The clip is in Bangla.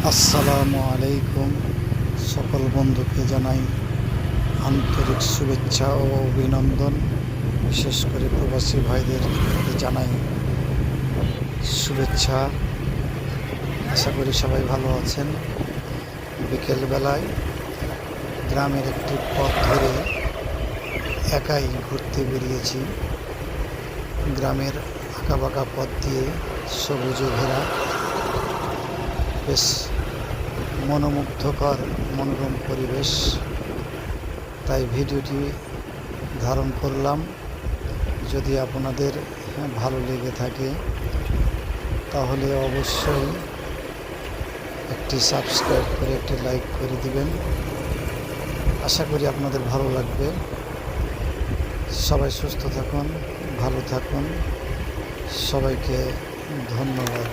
আসসালামু আলাইকুম। সকল বন্ধুকে জানাই আন্তরিক শুভেচ্ছা ও অভিনন্দন। বিশেষ করে প্রবাসী ভাইদের জানাই শুভেচ্ছা। আশা করি সবাই ভালো আছেন। বিকেলবেলায় গ্রামের একটি পথ ধরে একাই ঘুরতে বেরিয়েছি। গ্রামের আঁকাবাঁকা পথ দিয়ে সবুজে ঘেরা বেশ মনোমুগ্ধকর মনোরম পরিবেশ, তাই ভিডিওটি ধারণ করলাম। যদি আপনাদের ভালো লেগে থাকে তাহলে অবশ্যই একটি সাবস্ক্রাইব করে একটি লাইক করে দিবেন। আশা করি আপনাদের ভালো লাগবে। সবাই সুস্থ থাকুন, ভালো থাকুন। সবাইকে ধন্যবাদ।